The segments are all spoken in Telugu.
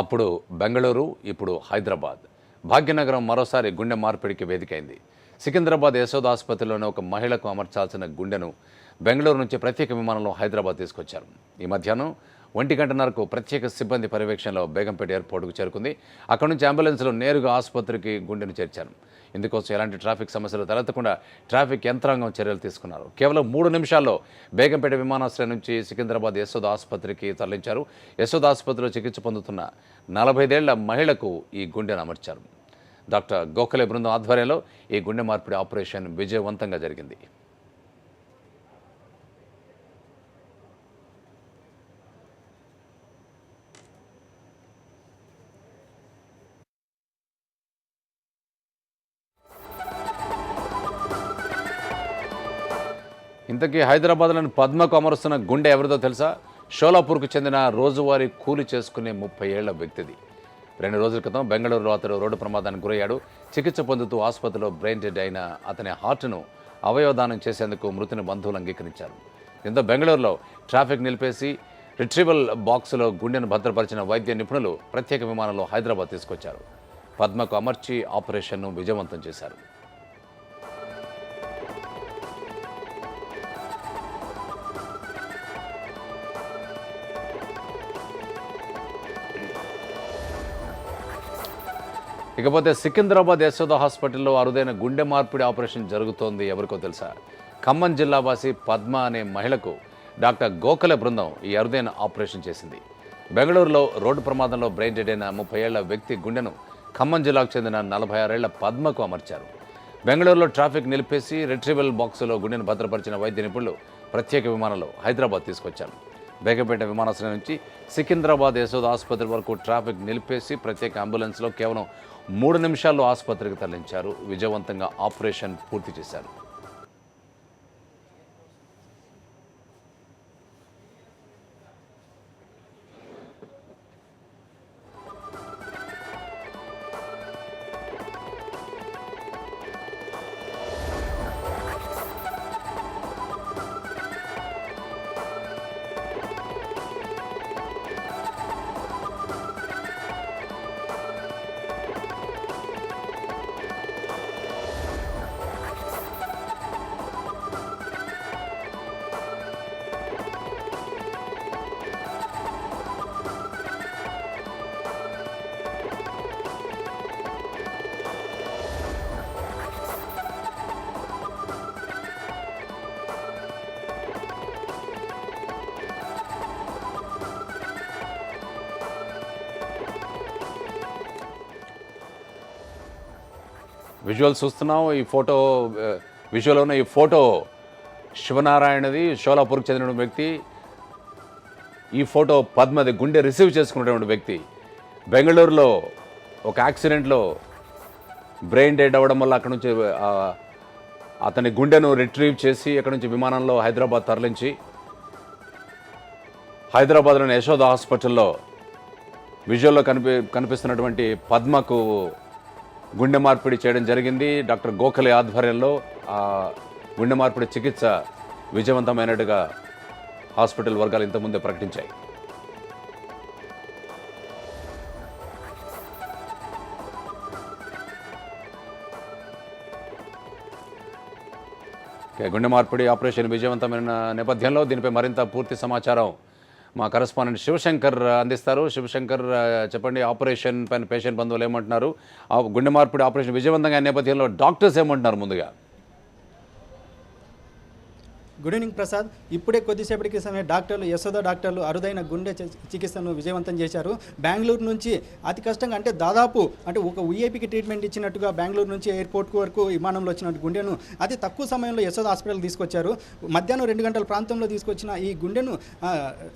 అప్పుడు బెంగళూరు, ఇప్పుడు హైదరాబాద్. భాగ్యనగరం మరోసారి గుండె మార్పిడికి వేదికైంది. సికింద్రాబాద్ యశోద ఆసుపత్రిలోని ఒక మహిళకు అమర్చాల్సిన గుండెను బెంగళూరు నుంచి ప్రత్యేక విమానంలో హైదరాబాద్ తీసుకొచ్చారు. ఈ మధ్యాహ్నం 1:30కు ప్రత్యేక సిబ్బంది పర్యవేక్షణలో బేగంపేట ఎయిర్పోర్టుకు చేరుకుంది. అక్కడి నుంచి అంబులెన్స్లో నేరుగా ఆసుపత్రికి గుండెను చేర్చారు. ఇందుకోసం ఎలాంటి ట్రాఫిక్ సమస్యలు తలెత్తకుండా ట్రాఫిక్ యంత్రాంగం చర్యలు తీసుకున్నారు. కేవలం 3 నిమిషాల్లో బేగంపేట విమానాశ్రయం నుంచి సికింద్రాబాద్ యశోద ఆసుపత్రికి తరలించారు. యశోద ఆసుపత్రిలో చికిత్స పొందుతున్న 45 ఏళ్ల మహిళకు ఈ గుండెను అమర్చారు. డాక్టర్ గోఖలే బృందం ఆధ్వర్యంలో ఈ గుండె మార్పిడి ఆపరేషన్ విజయవంతంగా జరిగింది. ఇంతకీ హైదరాబాద్లోని పద్మకు అమరుస్తున్న గుండె ఎవరిదో తెలుసా? షోలాపూర్కు చెందిన రోజువారీ కూలి చేసుకునే 30 ఏళ్ల వ్యక్తిది. 2 రోజుల క్రితం బెంగళూరులో అతడు రోడ్డు ప్రమాదానికి గురయ్యాడు. చికిత్స పొందుతూ ఆసుపత్రిలో బ్రెయిన్ డెడ్ అయిన అతని హార్ట్ను అవయవదానం చేసేందుకు మృతిని బంధువులు అంగీకరించారు. దీంతో బెంగళూరులో ట్రాఫిక్ నిలిపేసి రిట్రీవల్ బాక్సులో గుండెను భద్రపరిచిన వైద్య నిపుణులు ప్రత్యేక విమానంలో హైదరాబాద్ తీసుకొచ్చారు. పద్మకు అమర్చి ఆపరేషన్ను విజయవంతం చేశారు. ఇకపోతే సికింద్రాబాద్ యశోద హాస్పిటల్లో అరుదైన గుండె మార్పిడి ఆపరేషన్ జరుగుతోంది. ఎవరికో తెలుసా? ఖమ్మం జిల్లా వాసి పద్మ అనే మహిళకు డాక్టర్ గోఖలే బృందం ఈ అరుదైన ఆపరేషన్ చేసింది. బెంగళూరులో రోడ్డు ప్రమాదంలో బ్రెయిన్ డెడ్ అయిన 30 ఏళ్ల వ్యక్తి గుండెను ఖమ్మం జిల్లాకు చెందిన 46 ఏళ్ల పద్మకు అమర్చారు. బెంగళూరులో ట్రాఫిక్ నిలిపేసి రిట్రీవల్ బాక్సులో గుండెను భద్రపరిచిన వైద్య నిపుణులు ప్రత్యేక విమానంలో హైదరాబాద్ తీసుకొచ్చారు. బేగంపేట విమానాశ్రయం నుంచి సికింద్రాబాద్ యశోద ఆసుపత్రి వరకు ట్రాఫిక్ నిలిపేసి ప్రత్యేక అంబులెన్స్లో కేవలం 3 నిమిషాల్లో ఆసుపత్రికి తరలించారు. విజయవంతంగా ఆపరేషన్ పూర్తి చేశారు. విజువల్ చూస్తున్నాం. ఈ ఫోటో విజువల్ ఉన్న ఈ ఫోటో శివనారాయణది, షోలాపూర్కి చెందిన వ్యక్తి. ఈ ఫోటో పద్మది, గుండె రిసీవ్ చేసుకున్నటువంటి వ్యక్తి. బెంగళూరులో ఒక యాక్సిడెంట్లో బ్రెయిన్ డెడ్ అవ్వడం వల్ల అక్కడ నుంచి అతని గుండెను రిట్రీవ్ చేసి అక్కడ నుంచి విమానంలో హైదరాబాద్ తరలించి హైదరాబాద్లోని యశోద హాస్పిటల్లో విజువల్లో కనిపిస్తున్నటువంటి పద్మకు గుండె మార్పిడి చేయడం జరిగింది. డాక్టర్ గోఖలే ఆధ్వర్యంలో గుండె మార్పిడి చికిత్స విజయవంతమైనట్టుగా హాస్పిటల్ వర్గాలు ఇంతకుముందే ప్రకటించాయి. గుండె మార్పిడి ఆపరేషన్ విజయవంతమైన నేపథ్యంలో దీనిపై మరింత పూర్తి సమాచారం మా కరెస్పాండెంట్ శివశంకర్ అందిస్తారు. శివశంకర్, చెప్పండి, ఆపరేషన్ పైన పేషెంట్ బంధువులు ఏమంటున్నారు? గుండె మార్పిడి ఆపరేషన్ విజయవంతంగా నేపథ్యంలో డాక్టర్స్ ఏమంటున్నారు? ముందుగా గుడ్ ఈవినింగ్ ప్రసాద్. ఇప్పుడే కొద్దిసేపటికి సమయం యశోద డాక్టర్లు అరుదైన గుండె చికిత్సను విజయవంతం చేశారు. బెంగళూరు నుంచి అతి కష్టంగా దాదాపు ఒక వీఐపీకి ట్రీట్మెంట్ ఇచ్చినట్టుగా బెంగళూరు నుంచి ఎయిర్పోర్ట్ వరకు విమానంలో వచ్చిన గుండెను అతి తక్కువ సమయంలో యశోద హాస్పిటల్ తీసుకొచ్చారు. మధ్యాహ్నం 2 గంటల ప్రాంతంలో తీసుకొచ్చిన ఈ గుండెను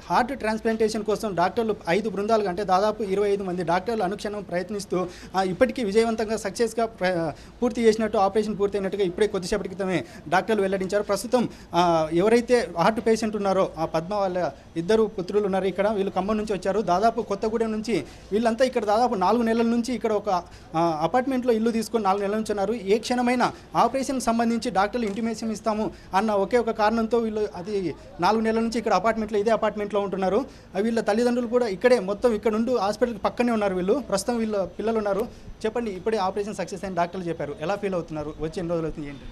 హార్ట్ ట్రాన్స్ప్లాంటేషన్ కోసం డాక్టర్లు 5 బృందాలు దాదాపు 25 మంది డాక్టర్లు అనుక్షణం ప్రయత్నిస్తూ ఇప్పటికీ విజయవంతంగా సక్సెస్గా పూర్తి చేసినట్టు, ఆపరేషన్ పూర్తయినట్టుగా ఇప్పుడే కొద్దిసేపటి క్రితమే డాక్టర్లు వెల్లడించారు. ప్రస్తుతం ఎవరైతే హార్ట్ పేషెంట్ ఉన్నారో ఆ పద్మ వాళ్ళ ఇద్దరు పుత్రులు ఉన్నారు ఇక్కడ. వీళ్ళు ఖమ్మం నుంచి వచ్చారు, దాదాపు కొత్తగూడెం నుంచి. వీళ్ళంతా ఇక్కడ దాదాపు 4 నెలల నుంచి ఇక్కడ ఒక అపార్ట్మెంట్లో ఇల్లు తీసుకొని 4 నెలల నుంచి ఉన్నారు. ఏ క్షణమైనా ఆపరేషన్కి సంబంధించి డాక్టర్లు ఇంటిమేషన్ ఇస్తాము అన్న ఒకే ఒక కారణంతో వీళ్ళు అది 4 నెలల నుంచి ఇక్కడ అపార్ట్మెంట్లో ఇదే అపార్ట్మెంట్లో ఉంటున్నారు. వీళ్ళ తల్లిదండ్రులు కూడా ఇక్కడే మొత్తం ఇక్కడ నుండి హాస్పిటల్కి పక్కనే ఉన్నారు. వీళ్ళు ప్రస్తుతం వీళ్ళ పిల్లలు ఉన్నారు. చెప్పండి, ఇప్పుడే ఆపరేషన్ సక్సెస్ అయిన డాక్టర్లు చెప్పారు, ఎలా ఫీల్ అవుతున్నారు? వచ్చి ఎన్ని రోజులు అవుతుంది ఏంటి?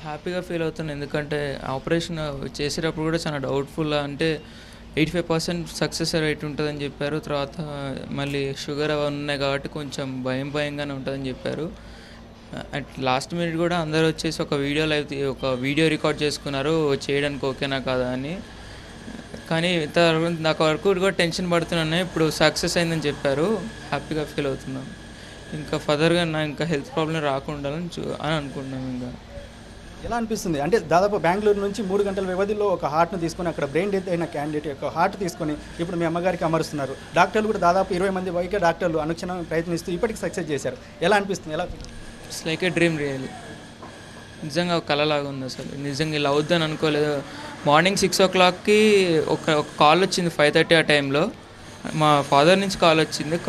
హ్యాపీగా ఫీల్ అవుతున్నాను. ఎందుకంటే ఆపరేషన్ చేసేటప్పుడు కూడా చాలా డౌట్ఫుల్, అంటే 85% సక్సెస్ రేట్ ఉంటుందని చెప్పారు. తర్వాత మళ్ళీ షుగర్ అవన్నీ ఉన్నాయి కాబట్టి కొంచెం భయంగానే ఉంటుందని చెప్పారు. అట్ లాస్ట్ మినిట్ కూడా అందరూ వచ్చేసి ఒక వీడియో రికార్డ్ చేసుకున్నారు చేయడానికి ఓకేనా కాదా అని. కానీ నాకు వరకు కూడా టెన్షన్ పడుతున్నాను. ఇప్పుడు సక్సెస్ అయిందని చెప్పారు, హ్యాపీగా ఫీల్ అవుతున్నాను. ఇంకా ఫర్దర్గా ఇంకా హెల్త్ ప్రాబ్లం రాకుండా అని అనుకుంటున్నాను. ఇంకా ఎలా అనిపిస్తుంది అంటే దాదాపు బెంగళూరు నుంచి 3 గంటల వ్యవధిలో ఒక హార్ట్ను తీసుకొని అక్కడ బ్రెయిన్ డెత్ అయిన క్యాండిడేట్ యొక్క హార్ట్ తీసుకొని ఇప్పుడు మీ అమ్మగారికి అమరుస్తున్నారు. డాక్టర్లు కూడా దాదాపు 20 మంది వైద్య డాక్టర్లు అనుక్షణం ప్రయత్నిస్తూ ఇప్పటికి సక్సెస్ చేశారు. ఎలా అనిపిస్తుంది? ఎలా it's like a dream really. నిజంగా ఒక కళలాగా ఉంది. అసలు నిజంగా ఇలా అవుద్దని అనుకోలేదు. మార్నింగ్ 6 o'clockకి ఒక కాల్ వచ్చింది, 5:30 ఆ టైంలో. మా ఫాదర్ నుంచి కాల్ వచ్చింది,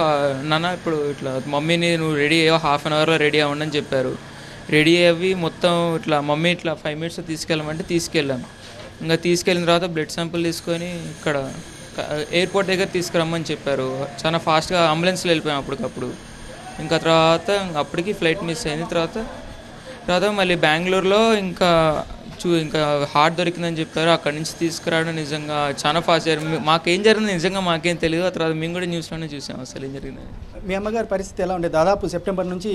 నాన్న ఇప్పుడు ఇట్లా మమ్మీని నువ్వు రెడీ అయ్యో 1/2 అవర్లో రెడీ అవ్వండి అని చెప్పారు. రెడీ అయ్యి మొత్తం ఇట్లా మమ్మీ ఇట్లా 5 minutes తీసుకెళ్ళమంటే తీసుకెళ్ళాం. ఇంకా తీసుకెళ్ళిన తర్వాత బ్లడ్ శాంపుల్ తీసుకొని ఇక్కడ ఎయిర్పోర్ట్ దగ్గర తీసుకురమ్మని చెప్పారు. చాలా ఫాస్ట్గా అంబులెన్స్లో వెళ్ళిపోయాం అప్పటికప్పుడు. ఇంకా తర్వాత అప్పటికి ఫ్లైట్ మిస్ అయింది. తర్వాత మళ్ళీ బెంగళూరులో ఇంకా హార్ట్ దొరికిందని చెప్పారు. అక్కడి నుంచి తీసుకురావడం నిజంగా చాలా ఫాస్ట్ జరిగింది. మాకేం జరిగింది నిజంగా మాకేం తెలియదు. ఆ తర్వాత మేము కూడా న్యూస్లోనే చూసాం అసలు ఏం జరిగిందని. మీ అమ్మగారి పరిస్థితి ఎలా ఉండేది? దాదాపు సెప్టెంబర్ నుంచి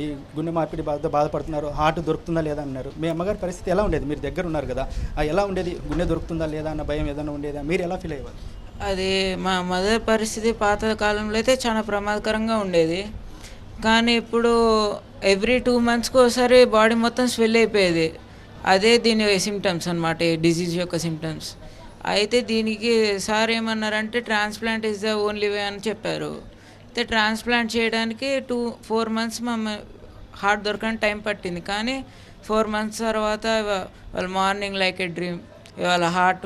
ఈ గుండె మార్పిడి బాధపడుతున్నారు, హార్ట్ దొరుకుతుందా లేదా అన్నారు. మీ అమ్మగారి పరిస్థితి ఎలా ఉండేది? మీరు దగ్గర ఉన్నారు కదా, ఎలా ఉండేది? గుండె దొరుకుతుందా లేదా అన్న భయం ఏదైనా ఉండేదా? మీరు ఎలా ఫీల్ అయ్యేవారు? అది మా మదర్ పరిస్థితి పాత కాలంలో అయితే చాలా ప్రమాదకరంగా ఉండేది. కానీ ఇప్పుడు ఎవ్రీ 2 monthsకి ఒకసారి బాడీ మొత్తం స్వెల్ అయిపోయేది. అదే దీని సిమ్టమ్స్ అనమాట, ఈ డిజీజ్ యొక్క సిమ్టమ్స్. అయితే దీనికి సార్ ఏమన్నారంటే transplant is the only way అని చెప్పారు. అయితే ట్రాన్స్ప్లాంట్ చేయడానికి 4 months మా హార్ట్ దొరకడానికి టైం పట్టింది. కానీ 4 months తర్వాత వాళ్ళు మార్నింగ్ లైక్ ఏ డ్రీమ్ ఇవాళ హార్ట్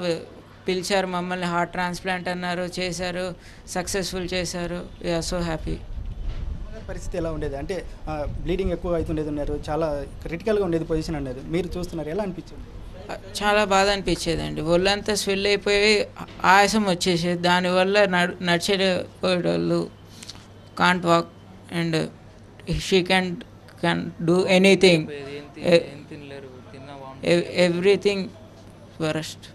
పిలిచారు మమ్మల్ని, హార్ట్ ట్రాన్స్ప్లాంట్ అన్నారు, చేశారు, సక్సెస్ఫుల్ చేశారు. We are so happy. పరిస్థితి ఎలా ఉండేది? అంటే బ్లీడింగ్ ఎక్కువ అవుతుండేది అన్నారు, చాలా క్రిటికల్గా ఉండేది పొజిషన్ అనేది మీరు చూస్తున్నారు, ఎలా అనిపించింది? చాలా బాధ అనిపించేదండి. ఒళ్ళంతా స్వెల్ అయిపోయి ఆయాసం వచ్చేసేది. దానివల్ల నడిచేపోయేవాళ్ళు can't walk and she can do anything, everything worst.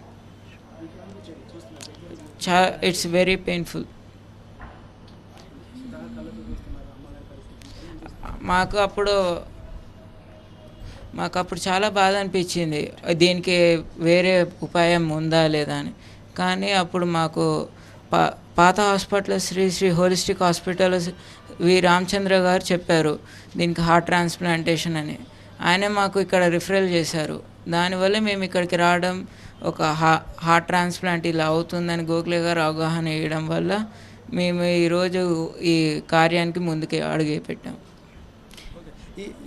It's very painful. మాకు అప్పుడు చాలా బాధ అనిపించింది, దీనికి వేరే ఉపాయం ఉందా లేదా అని. కానీ అప్పుడు మాకు పాత హాస్పిటల్ శ్రీ హోలిస్టిక్ హాస్పిటల్ వి రామచంద్ర గారు చెప్పారు దీనికి హార్ట్ ట్రాన్స్ప్లాంటేషన్ అని. ఆయనే మాకు ఇక్కడ రిఫరల్ చేశారు. దానివల్ల మేము ఇక్కడికి రావడం, ఒక హార్ట్ ట్రాన్స్ప్లాంట్ ఇలా అవుతుందని గోఖలే గారు అవగాహన వేయడం వల్ల మేము ఈరోజు ఈ కార్యానికి ముందుకు అడుగు పెట్టాం.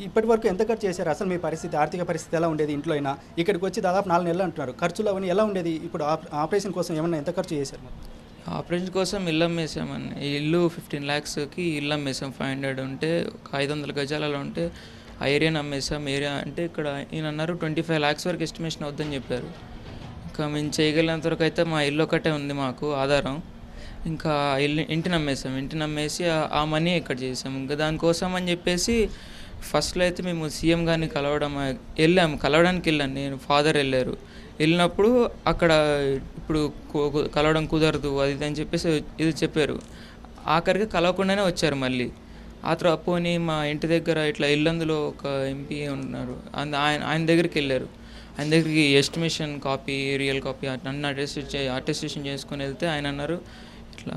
ఇప్పటి వరకు ఎంత ఖర్చు చేశారు? అసలు మీ పరిస్థితి, ఆర్థిక పరిస్థితి ఎలా ఉండేది? ఇంట్లో అయినా ఇక్కడికి వచ్చి దాదాపు 4 నెలలు అంటున్నారు, ఖర్చులు అవన్నీ ఎలా ఉండేది? ఇప్పుడు ఆపరేషన్ కోసం ఏమన్నా ఎంత ఖర్చు చేశారు? ఆపరేషన్ కోసం ఇల్లు అమ్మేసామని. ఈ ఇల్లు 15 lakhsకి ఇల్లు అమ్మేసాం. 500 ఉంటే 500 గజాలలో ఉంటే ఆ ఏరియాని అమ్మేసాం. ఏరియా అంటే ఇక్కడ ఈయన అన్నారు 25 lakhs వరకు ఎస్టిమేషన్ అవుద్దని చెప్పారు. ఇంకా మేము చేయగలిగినంత వరకు అయితే మా ఇల్లు ఒకటే ఉంది మాకు ఆధారం. ఇంకా ఇంటిని అమ్మేసి ఆ మనీ ఇక్కడ చేసాం. ఇంకా దానికోసం అని చెప్పేసి ఫస్ట్లో అయితే మేము సీఎం గారిని కలవడానికి వెళ్ళాను నేను, ఫాదర్ వెళ్ళారు. వెళ్ళినప్పుడు అక్కడ ఇప్పుడు కలవడం కుదరదు అది అని చెప్పేసి ఇది చెప్పారు. ఆఖరికి కలవకుండానే వచ్చారు మళ్ళీ. ఆ తర్వాత పోనీ మా ఇంటి దగ్గర ఇట్లా ఇల్లందులో ఒక ఎంపీ ఉన్నారు, ఆయన దగ్గరికి వెళ్ళారు. ఆయన దగ్గరికి ఎస్టిమేషన్ కాపీ, రియల్ కాపీ అన్నీ అటెస్టేషన్ చేసుకొని వెళ్తే ఆయన అన్నారు ఇట్లా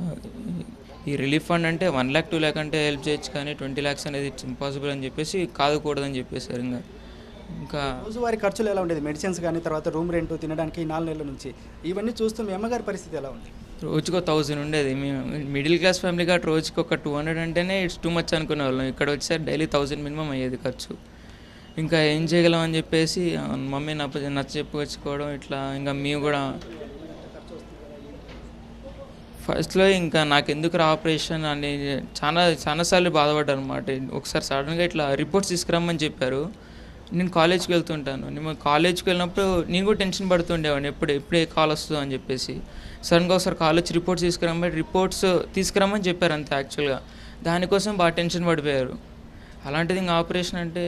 ఈ రిలీఫ్ ఫండ్ అంటే 1 lakh 2 lakh అంటే హెల్ప్ చేయొచ్చు, కానీ 20 lakhs అనేది ఇట్స్ ఇంపాసిబుల్ అని చెప్పేసి కాదుకూడదని చెప్పేశారు. ఇంకా రోజువారీ ఖర్చులు ఎలా ఉండేది? మెడిసిన్స్ కానీ, తర్వాత రూమ్ రెంట్, తినడానికి 4 నెలల నుంచి ఇవన్నీ చూస్తూ మీ అమ్మగారి పరిస్థితి ఎలా ఉంది? రోజుకు 1000 ఉండేది. మేము మిడిల్ క్లాస్ ఫ్యామిలీ కాబట్టి రోజుకి ఒక 200 అంటేనే ఇట్స్ టూ మచ్ అనుకునే వాళ్ళం. ఇక్కడ వచ్చేసరికి డైలీ 1000 మినిమం అయ్యేది ఖర్చు. ఇంకా ఏం చేయగలం అని చెప్పేసి మమ్మీ నచ్చ చెప్పుకొచ్చుకోవడం ఇట్లా. ఇంకా మేము కూడా ఫస్ట్లో ఇంకా నాకు ఎందుకు ఆపరేషన్ అని చాలాసార్లు బాధపడ్డాను అనమాట. ఒకసారి సడన్గా ఇట్లా రిపోర్ట్స్ తీసుకురమ్మని చెప్పారు. నేను కాలేజ్కి వెళ్తుంటాను. నేను కాలేజ్కి వెళ్ళినప్పుడు నేను కూడా టెన్షన్ పడుతుండేవాడిని, ఎప్పుడే కాల్ వస్తుందో అని చెప్పేసి. సడన్గా ఒకసారి కాలేజ్ రిపోర్ట్స్ తీసుకురమ్మని చెప్పారు అంతే. యాక్చువల్గా దానికోసం బాగా టెన్షన్ పడిపోయారు. అలాంటిది ఇంకా ఆపరేషన్ అంటే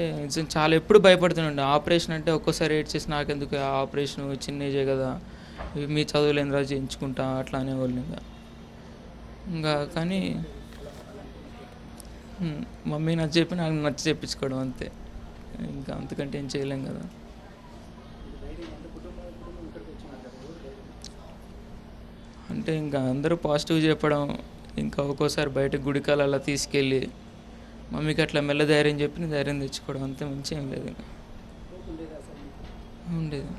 చాలా ఎప్పుడు భయపడుతుండే. ఆపరేషన్ అంటే ఒక్కోసారి ఏడ్చేసి నాకెందుకు ఆపరేషన్, చిన్న ఏజే కదా, మీ చదువులు ఎందుకు చేయించుకుంటా అట్లా అనేవాళ్ళు. ఇంకా కానీ మమ్మీ నాకు చెప్పి నాకు నచ్చ చెప్పించుకోవడం అంతే. ఇంకా అంతకంటే ఏం చేయలేం కదా. అంటే ఇంకా అందరూ పాజిటివ్ చెప్పడం, ఇంకా ఒక్కోసారి బయట గుడికాలు అలా తీసుకెళ్ళి మమ్మీకి అట్లా మెల్ల ధైర్యం చెప్పి ధైర్యం తెచ్చుకోవడం అంతే, మంచి ఏం లేదు. ఇంకా ఉండేది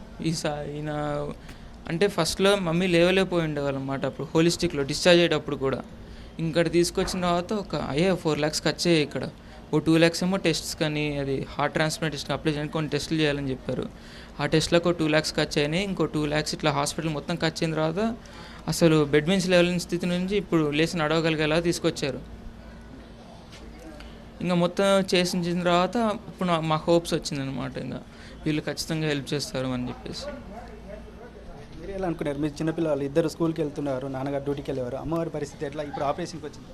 ఈయన అంటే ఫస్ట్లో మమ్మీ లేవలేకపోయి ఉండేవాళ్ళు అనమాట. అప్పుడు హోలిస్టిక్లో డిశ్చార్జ్ అయ్యేటప్పుడు కూడా ఇక్కడ తీసుకొచ్చిన తర్వాత 4 lakhs ఖర్చు అయ్యాయి. ఇక్కడ 2 lakhs ఏమో టెస్ట్స్ కానీ అది హార్ట్ ట్రాన్స్ప్లాంటేషన్ అప్లై చేయడానికి కొన్ని టెస్టులు చేయాలని చెప్పారు. ఆ టెస్ట్లకు 2 lakhs ఖర్చు అయినాయి. ఇంకో 2 lakhs ఇట్లా హాస్పిటల్ మొత్తం ఖర్చు అయిన తర్వాత అసలు బెడ్ మించి లేవలేని స్థితి నుంచి ఇప్పుడు లేచి నడవగలిగేలా తీసుకొచ్చారు. ఇంకా మొత్తం చేసిన తర్వాత ఇప్పుడు మా హోప్స్ వచ్చిందనమాట. ఇంకా వీళ్ళు ఖచ్చితంగా హెల్ప్ చేస్తారు అని చెప్పేసి. మీరు ఎలా అనుకున్నారు? మీరు చిన్నపిల్లలు ఇద్దరు స్కూల్కి వెళ్తున్నారు, నాన్నగారు డ్యూటీకి వెళ్ళేవారు, అమ్మవారి పరిస్థితి ఎట్లా ఇప్పుడు ఆపరేషన్కి వచ్చింది?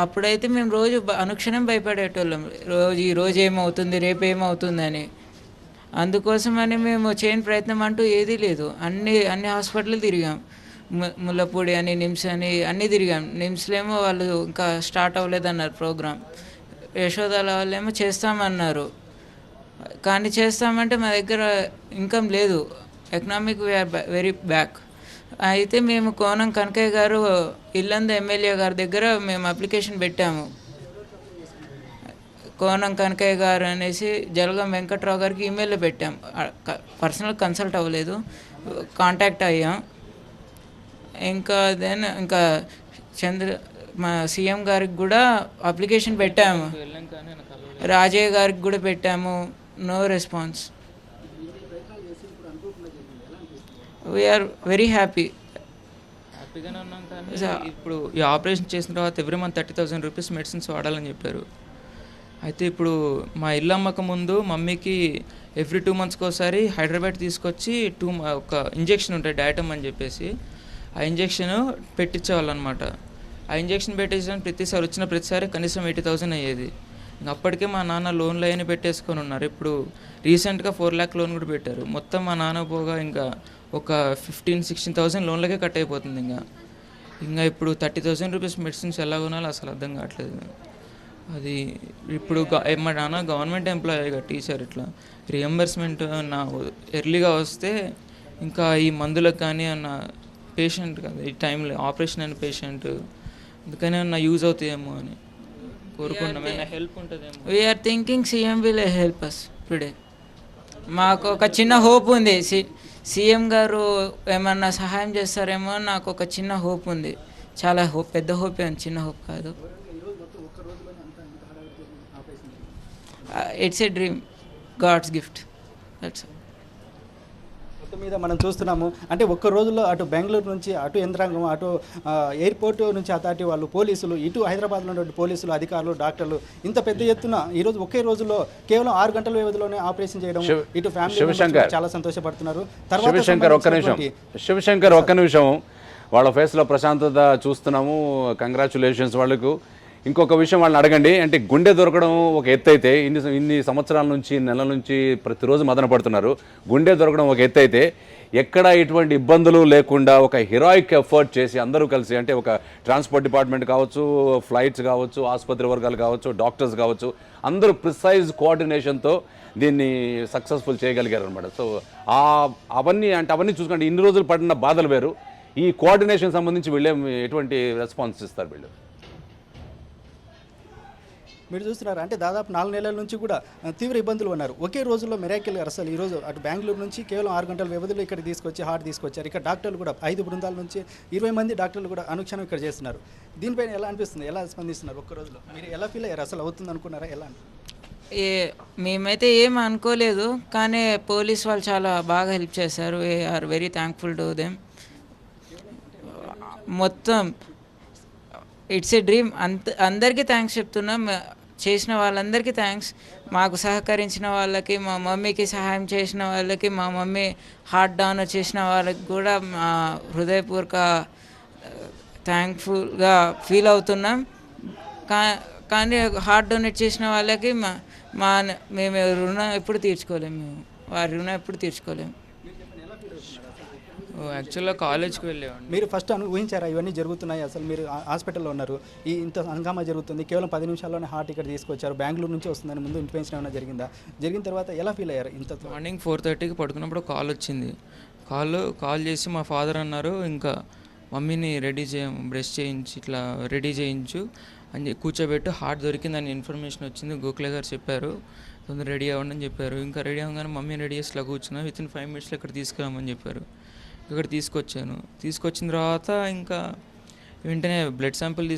అప్పుడైతే మేము రోజు అనుక్షణం భయపడేటోళ్ళం, ఈరోజు ఏమవుతుంది, రేపు ఏమవుతుందని. అందుకోసమని మేము చేయని ప్రయత్నం అంటూ ఏదీ లేదు. అన్ని హాస్పిటల్ తిరిగాం, ముల్లపూడి అని, నిమ్స్ అని అన్నీ తిరిగాం. నిమ్స్లో ఏమో వాళ్ళు ఇంకా స్టార్ట్ అవ్వలేదన్నారు ప్రోగ్రామ్. యశోదాల వాళ్ళు ఏమో చేస్తామన్నారు, కానీ చేస్తామంటే మా దగ్గర ఇన్కమ్ లేదు, ఎకనామిక్ వీఆర్ వెరీ బ్యాక్. అయితే మేము కోనం కనకయ్య గారు ఇల్లంద ఎమ్మెల్యే గారి దగ్గర మేము అప్లికేషన్ పెట్టాము. కోనం కనకయ్య గారు అనేసి జలగం వెంకట్రావు గారికి ఈమెయిల్లో పెట్టాం. పర్సనల్ కన్సల్ట్ అవ్వలేదు, కాంటాక్ట్ అయ్యాం. ఇంకా మా సీఎం గారికి కూడా అప్లికేషన్ పెట్టాము, రాజయ్య గారికి కూడా పెట్టాము, నో రెస్పాన్స్. వీఆర్ వెరీ హ్యాపీగానే ఉన్నాం. కానీ ఇప్పుడు ఈ ఆపరేషన్ చేసిన తర్వాత ఎవ్రీ మంత్ 30,000 రూపీస్ మెడిసిన్స్ వాడాలని చెప్పారు. అయితే ఇప్పుడు మా ఇల్లు అమ్మక ముందు మమ్మీకి ఎవ్రీ 2 monthsకి ఒకసారి హైదరాబాద్ తీసుకొచ్చి ఒక ఇంజెక్షన్ ఉంటుంది డయాటమ్ అని చెప్పేసి, ఆ ఇంజెక్షన్ పెట్టించేవాళ్ళు అనమాట. ఆ ఇంజెక్షన్ పెట్టించడానికి ప్రతిసారి కనీసం 80,000 అయ్యేది. అప్పటికే మా నాన్న లోన్లు అవన్నీ పెట్టేసుకొని ఉన్నారు. ఇప్పుడు రీసెంట్గా 4 lakh లోన్ కూడా పెట్టారు. మొత్తం మా నాన్న పోగా ఇంకా ఒక 15,000-16,000 లోన్లకే కట్ అయిపోతుంది. ఇంకా ఇప్పుడు 30,000 రూపీస్ మెడిసిన్స్ ఎలా కొనాలో అసలు అర్థం కావట్లేదు. అది ఇప్పుడు మా నాన్న గవర్నమెంట్ ఎంప్లాయీగా టీచర్, ఇట్లా రియంబర్స్మెంట్ నా ఎర్లీగా వస్తే ఇంకా ఈ మందులకు కానీ అన్న పేషెంట్ కదా ఈ టైంలో ఆపరేషన్ అయిన పేషెంట్, అందుకనే నా యూజ్ అవుతాయేమో అని కోరుకున్నాం. హెల్ప్ ఉంటుందేమో. We are thinking CM will help us today. మాకు ఒక చిన్న హోప్ ఉంది, సీఎం గారు ఏమన్నా సహాయం చేస్తారేమో నాకు ఒక చిన్న హోప్ ఉంది. చాలా పెద్ద హోపే ఉంది, చిన్న హోప్ కాదు. It's a dream, god's gift. That's మొత్తం మీద మనం చూస్తున్నాము. అంటే ఒక్క రోజుల్లో అటు బెంగళూరు నుంచి అటు యంత్రాంగం, అటు ఎయిర్పోర్ట్ నుంచి అథారిటీ వాళ్ళు, పోలీసులు, ఇటు హైదరాబాద్లో ఉన్నటువంటి పోలీసులు, అధికారులు, డాక్టర్లు ఇంత పెద్ద ఎత్తున ఈరోజు ఒకే రోజులో కేవలం 6 గంటల వ్యవధిలోనే ఆపరేషన్ చేయడం, ఇటు ఫ్యామిలీ చాలా సంతోషపడుతున్నారు. శివశంకర్ ఒక్క నిమిషం, వాళ్ళ ఫేస్లో ప్రశాంతత చూస్తున్నాము. కంగ్రాచులేషన్స్ వాళ్ళకు. ఇంకొక విషయం వాళ్ళని అడగండి. అంటే గుండె దొరకడం ఒక ఎత్తు అయితే, ఇన్ని సంవత్సరాల నుంచి, నెలల నుంచి ప్రతిరోజు మదన పడుతున్నారు. గుండె దొరకడం ఒక ఎత్తు అయితే, ఎక్కడ ఎటువంటి ఇబ్బందులు లేకుండా ఒక హీరోయిక్ ఎఫర్ట్ చేసి అందరూ కలిసి, అంటే ఒక ట్రాన్స్పోర్ట్ డిపార్ట్మెంట్ కావచ్చు, ఫ్లైట్స్ కావచ్చు, ఆసుపత్రి వర్గాలు కావచ్చు, డాక్టర్స్ కావచ్చు, అందరూ ప్రిసైజ్ కోఆర్డినేషన్తో దీన్ని సక్సెస్ఫుల్ చేయగలిగారు అనమాట. సో అవన్నీ చూసుకుంటే ఇన్ని రోజులు పడిన బాధలు వేరు. ఈ కోఆర్డినేషన్ సంబంధించి వీళ్ళే ఎటువంటి రెస్పాన్స్ ఇస్తారు వీళ్ళు? మీరు చూస్తున్నారు, అంటే దాదాపు 4 నెలల నుంచి కూడా తీవ్ర ఇబ్బందులు ఉన్నారు. ఒకే రోజుల్లో మిరాకిల్ అసలు ఈరోజు అటు బెంగళూరు నుంచి కేవలం 6 గంటల వ్యవధిలో ఇక్కడ హార్ట్ తీసుకొచ్చారు. ఇక్కడ డాక్టర్లు కూడా 5 బృందాల నుంచి 20 మంది డాక్టర్లు కూడా అనుక్షణం ఇక్కడ చేస్తున్నారు. దీనిపైన ఎలా అనిపిస్తుంది, ఎలా స్పందిస్తున్నారు? ఒక్క రోజులో మీరు ఎలా ఫీల్ అయ్యారు? అసలు అవుతుంది అనుకున్నారా? ఎలా ఏ మేమైతే ఏం అనుకోలేదు, కానీ పోలీస్ వాళ్ళు చాలా బాగా హెల్ప్ చేశారు. Are very thankful to them. మొత్తం ఇట్స్ ఏ డ్రీమ్. అందరికీ థ్యాంక్స్ చెప్తున్నాం. చేసిన వాళ్ళందరికీ థ్యాంక్స్. మాకు సహకరించిన వాళ్ళకి, మా మమ్మీకి సహాయం చేసిన వాళ్ళకి, మా మమ్మీ హార్ట్ డోనర్ చేసిన వాళ్ళకి కూడా మా హృదయపూర్వక థ్యాంక్ఫుల్గా ఫీల్ అవుతున్నాం. కానీ హార్ట్ డొనేట్ చేసిన వాళ్ళకి మేము రుణం ఎప్పుడు తీర్చుకోలేము. వారి రుణం ఎప్పుడు తీర్చుకోలేము. యాక్చువల్గా కాలేజ్కి వెళ్ళేవాడిని. మీరు ఫస్ట్ ఊహించారా ఇవన్నీ జరుగుతున్నాయి? అసలు మీరు హాస్పిటల్లో ఉన్నారు, ఇంత హంగామా జరుగుతుంది, కేవలం 10 నిమిషాల్లోనే హార్ట్ ఇక్కడ తీసుకొచ్చారు, బెంగళూరు నుంచి వస్తుందని ముందు ఇన్ఫర్మేషన్ ఏమైనా జరిగిందా? జరిగిన తర్వాత ఎలా ఫీల్ అయ్యారు? ఇంత మార్నింగ్ 4:30కి పడుకున్నప్పుడు కాల్ వచ్చింది. కాల్ చేసి మా ఫాదర్ అన్నారు, ఇంకా మమ్మీని బ్రష్ చేయించి ఇట్లా రెడీ చేయించు అని కూర్చోబెట్టు, హార్ట్ దొరికిందని ఇన్ఫర్మేషన్ వచ్చింది. గోఖలే గారు చెప్పారు, తొందర రెడీ అవ్వండి అని చెప్పారు. ఇంకా రెడీ అవ్వగానే మమ్మీ రెడీ చేసి ఇలా కూర్చున్నా. వితిన్ 5 మినిట్స్లో ఇక్కడ తీసుకురామని చెప్పారు. ఇక్కడ తీసుకొచ్చిన తర్వాత ఇంకా వెంటనే బ్లడ్ శాంపిల్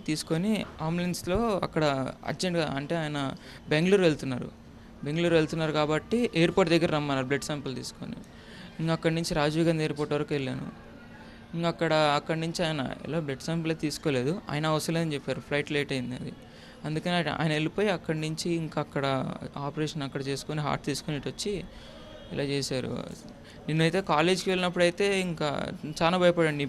తీసుకొని అంబులెన్స్లో అక్కడ అర్జెంట్గా, అంటే ఆయన బెంగళూరు వెళ్తున్నారు కాబట్టి ఎయిర్పోర్ట్ దగ్గర రమ్మన్నారు బ్లడ్ శాంపిల్ తీసుకొని. ఇంకా అక్కడి నుంచి రాజీవ్ గాంధీ ఎయిర్పోర్ట్ వరకు వెళ్ళాను. ఇంకా అక్కడి నుంచి ఆయన ఇలా బ్లడ్ శాంపిల్ తీసుకోలేదు, ఆయన అవసరం లేదని చెప్పారు, ఫ్లైట్ లేట్ అయింది అది. అందుకని ఆయన వెళ్ళిపోయి అక్కడి నుంచి ఇంకా అక్కడ ఆపరేషన్ అక్కడ చేసుకొని హార్ట్ తీసుకొని ఇటు వచ్చి ఇలా చేశారు. నేనైతే కాలేజ్కి వెళ్ళినప్పుడైతే ఇంకా చాలా భయపడండి.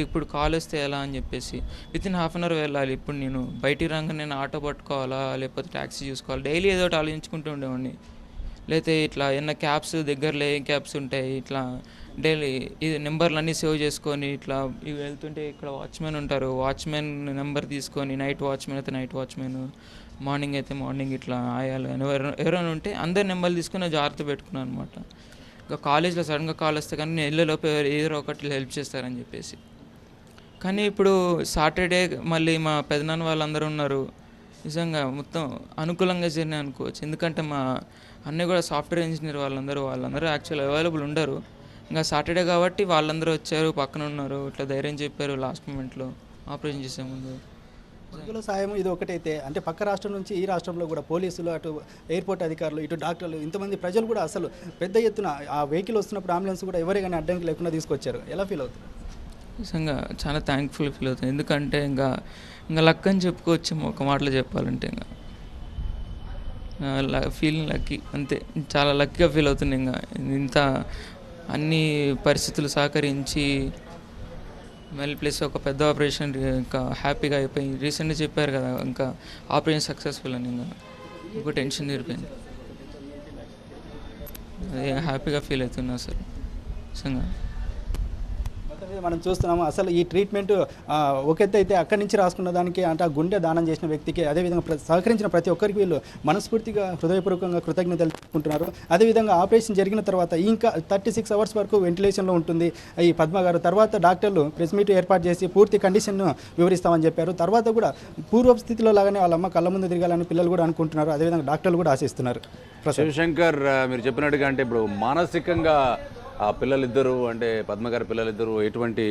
ఇప్పుడు కాల్ వస్తే ఎలా అని చెప్పేసి వితిన్ హాఫ్ అన్ అవర్ వెళ్ళాలి. ఇప్పుడు నేను బయటికి రాగానే నేను ఆటో పట్టుకోవాలా లేకపోతే ట్యాక్సీ చూసుకోవాలి, డైలీ ఏదో ఒకటి ఆలోచించుకుంటూ ఉండేవాడిని. లేకపోతే ఇట్లా ఏమన్నా క్యాబ్స్ దగ్గరలో ఏం క్యాబ్స్ ఉంటాయి, ఇట్లా డైలీ ఇది నెంబర్లు అన్నీ సేవ్ చేసుకొని ఇట్లా ఇవి వెళ్తుంటే ఇక్కడ వాచ్మెన్ ఉంటారు, వాచ్మెన్ నెంబర్ తీసుకొని నైట్ వాచ్మెన్ అయితే నైట్ వాచ్మెన్, మార్నింగ్ అయితే మార్నింగ్ ఇట్లా ఆయాలి ఎవరైనా ఉంటే అందరి నెంబర్లు తీసుకొని జాగ్రత్త పెట్టుకున్నాను అనమాట. ఇంకా కాలేజ్లో సడన్గా కాల్ వస్తే కానీ నేను వెళ్ళేలోపు ఏదో ఒకటి హెల్ప్ చేస్తారని చెప్పేసి. కానీ ఇప్పుడు సాటర్డే మళ్ళీ మా పెదనాన్న వాళ్ళందరూ ఉన్నారు. నిజంగా మొత్తం అనుకూలంగా జరిగినాయి అనుకోవచ్చు. ఎందుకంటే మా అన్నయ్య కూడా సాఫ్ట్వేర్ ఇంజనీర్, వాళ్ళందరూ యాక్చువల్ అవైలబుల్ ఉండరు. ఇంకా సాటర్డే కాబట్టి వాళ్ళందరూ వచ్చారు, పక్కన ఉన్నారు, ఇట్లా ధైర్యం చెప్పారు లాస్ట్ మూమెంట్లో ఆపరేషన్ చేసే ముందు. బంధువుల సాయం ఇది ఒకటైతే, అంటే పక్క రాష్ట్రం నుంచి ఈ రాష్ట్రంలో కూడా పోలీసులు, అటు ఎయిర్పోర్ట్ అధికారులు, ఇటు డాక్టర్లు, ఇంతమంది ప్రజలు కూడా అసలు పెద్ద ఎత్తున ఆ వెహికల్ వస్తున్నప్పుడు అంబులెన్స్ కూడా ఎవరే కానీ అడ్డంకి లేకుండా తీసుకొచ్చారు. ఎలా ఫీల్ అవుతుంది? నిజంగా చాలా థ్యాంక్ఫుల్ ఫీల్ అవుతుంది. ఎందుకంటే ఇంకా లక్ అని చెప్పుకోవచ్చు ఒక మాటలో చెప్పాలంటే. ఇంకా ఫీలింగ్ లక్కీ అంతే, చాలా లక్కీగా ఫీల్ అవుతుంది. ఇంకా ఇంత అన్ని పరిస్థితులు సహకరించి మళ్ళీ ప్లస్ ఒక పెద్ద ఆపరేషన్ ఇంకా హ్యాపీగా అయిపోయి రీసెంట్గా చెప్పారు కదా ఇంకా ఆపరేషన్ సక్సెస్ఫుల్ అని, ఇంకా ఒక టెన్షన్ తీరిపోయింది. అదే హ్యాపీగా ఫీల్ అవుతున్నా అసలు నిజంగా. మనం చూస్తున్నాము అసలు ఈ ట్రీట్మెంట్ ఒకెత్తే అయితే అక్కడి నుంచి రాసుకున్న దానికి, అంటే ఆ గుండె దానం చేసిన వ్యక్తికి, అదేవిధంగా సహకరించిన ప్రతి ఒక్కరికి వీళ్ళు మనస్ఫూర్తిగా హృదయపూర్వకంగా కృతజ్ఞతలు తెలుపుకుంటున్నారు. అదేవిధంగా ఆపరేషన్ జరిగిన తర్వాత ఇంకా 36 అవర్స్ వరకు వెంటిలేషన్లో ఉంటుంది ఈ పద్మ గారు. తర్వాత డాక్టర్లు ప్రెస్ మీట్ ఏర్పాటు చేసి పూర్తి కండిషన్ను వివరిస్తామని చెప్పారు. తర్వాత కూడా పూర్వ స్థితిలో లాగానే వాళ్ళ అమ్మ కళ్ళ ముందు తిరగాలని పిల్లలు కూడా అనుకుంటున్నారు, అదేవిధంగా డాక్టర్లు కూడా ఆశిస్తున్నారు. శివశంకర్, మీరు చెప్పినట్టుగా అంటే ఇప్పుడు మానసికంగా ఆ పిల్లలిద్దరూ, అంటే పద్మగారి పిల్లలిద్దరూ ఎటువంటి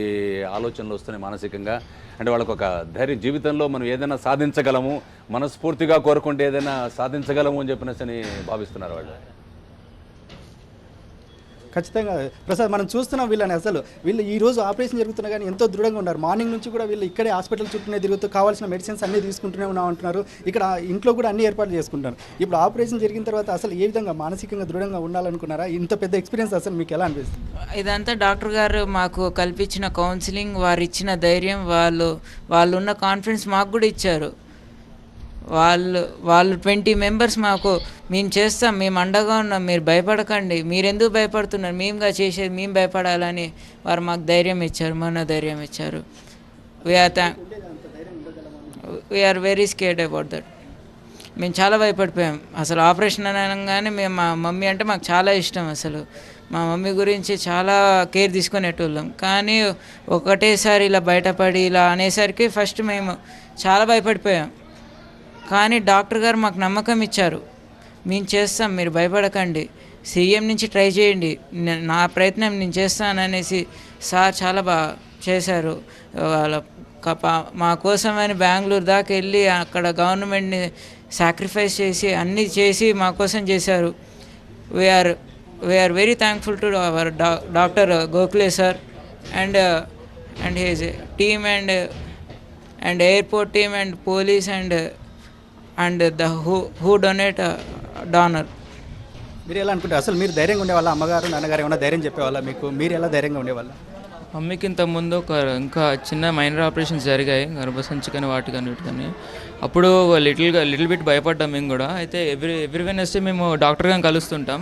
ఆలోచనలు వస్తున్నాయి మానసికంగా? అంటే వాళ్ళకు ఒక ధైర్యం, జీవితంలో మనం ఏదైనా సాధించగలము, మనస్ఫూర్తిగా కోరుకుంటే ఏదైనా సాధించగలము అని చెప్పినని భావిస్తున్నారు వాళ్ళు. ఖచ్చితంగా ప్రసాద్, మనం చూస్తున్నాం వీళ్ళని. అసలు వీళ్ళు ఈ రోజు ఆపరేషన్ జరుగుతున్నా కానీ ఎంతో దృఢంగా ఉన్నారు. మార్నింగ్ నుంచి కూడా వీళ్ళు ఇక్కడే హాస్పిటల్ చుట్టూనే తిరుగుతూ కావాల్సిన మెడిసిన్స్ అన్నీ తీసుకుంటూనే ఉన్నాం అంటున్నారు. ఇక్కడ ఇంట్లో కూడా అన్ని ఏర్పాట్లు చేసుకుంటారు. ఇప్పుడు ఆపరేషన్ జరిగిన తర్వాత అసలు ఏ విధంగా మానసికంగా దృఢంగా ఉండాలనుకున్నారా? ఇంత పెద్ద ఎక్స్పీరియన్స్ అసలు మీకు ఎలా అనిపిస్తుంది? ఇదంతా డాక్టర్ గారు మాకు కల్పించిన కౌన్సిలింగ్, వారు ఇచ్చిన ధైర్యం, వాళ్ళు ఉన్న కాన్ఫిడెన్స్ మాకు కూడా ఇచ్చారు. వాళ్ళు 20 మెంబర్స్ మాకు, మేము చేస్తాం, మేము అండగా ఉన్నాం, మీరు భయపడకండి, మీరు ఎందుకు భయపడుతున్నారు, మేముగా చేసేది, మేము భయపడాలని వారు మాకు ధైర్యం ఇచ్చారు, మన ధైర్యం ఇచ్చారు. We are very scared about that. మేము చాలా భయపడిపోయాం అసలు. ఆపరేషన్ అనగానే మా మమ్మీ అంటే మాకు చాలా ఇష్టం. అసలు మా మమ్మీ గురించి చాలా కేర్ తీసుకునేటోళ్ళం. కానీ ఒకటేసారి ఇలా బయటపడి ఇలా అనేసరికి ఫస్ట్ మేము చాలా భయపడిపోయాం. కానీ డాక్టర్ గారు మాకు నమ్మకం ఇచ్చారు, మేము చేస్తాం, మీరు భయపడకండి, సీఎం నుంచి ట్రై చేయండి, నా ప్రయత్నం నేను చేస్తాననేసి సార్ చాలా బాగా చేశారు. వాళ్ళ మా కోసమని బెంగళూరు దాకా వెళ్ళి అక్కడ గవర్నమెంట్ని సాక్రిఫైస్ చేసి అన్నీ చేసి మా కోసం చేశారు. We are very thankful to our doctor Gokhale sir and his team and airport team and police and the who donate donor. మీరు ఎలా అనుకుంటారు? అసలు మీరు ధైర్యంగా ఉండేవాళ్ళ? అమ్మగారు నాన్నగారు ఏమైనా ధైర్యం చెప్పేవాళ్ళ మీకు? మీరు ఎలా ధైర్యంగా ఉండేవాళ్ళ? మమ్మీకి ఇంత ముందు ఇంకా చిన్న మైనర్ ఆపరేషన్స్ జరిగాయి, గర్భసంచి కానీ వాటికని వీటికని. అప్పుడు లిటిల్ బిట్ భయపడ్డాం మేము కూడా. అయితే ఎవ్రీ వెనస్డే మేము డాక్టర్ గారిని కలుస్తుంటాం.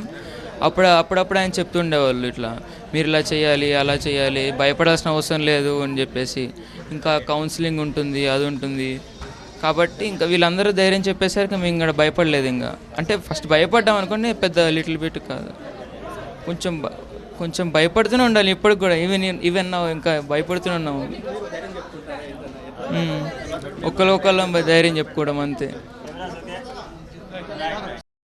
అప్పుడప్పుడు ఆయన చెప్తుండేవాళ్ళు, ఇట్లా మీరు ఇలా చేయాలి అలా చేయాలి, భయపడాల్సిన అవసరం లేదు అని చెప్పేసి. ఇంకా కౌన్సిలింగ్ ఉంటుంది, అది ఉంటుంది. కాబట్టి ఇంకా వీళ్ళందరూ ధైర్యం చెప్పేసరికి మేము ఇంకా భయపడలేదు. ఇంకా అంటే ఫస్ట్ భయపడ్డాం అనుకోండి, పెద్ద లిటిల్ బిట్ కాదు, కొంచెం భయపడుతూనే ఉండాలి. ఇప్పటికి కూడా ఈవెన్ ఇంకా భయపడుతూనే ఉన్నాము. ఒకళ్ళం ధైర్యం చెప్పుకోవడం అంతే.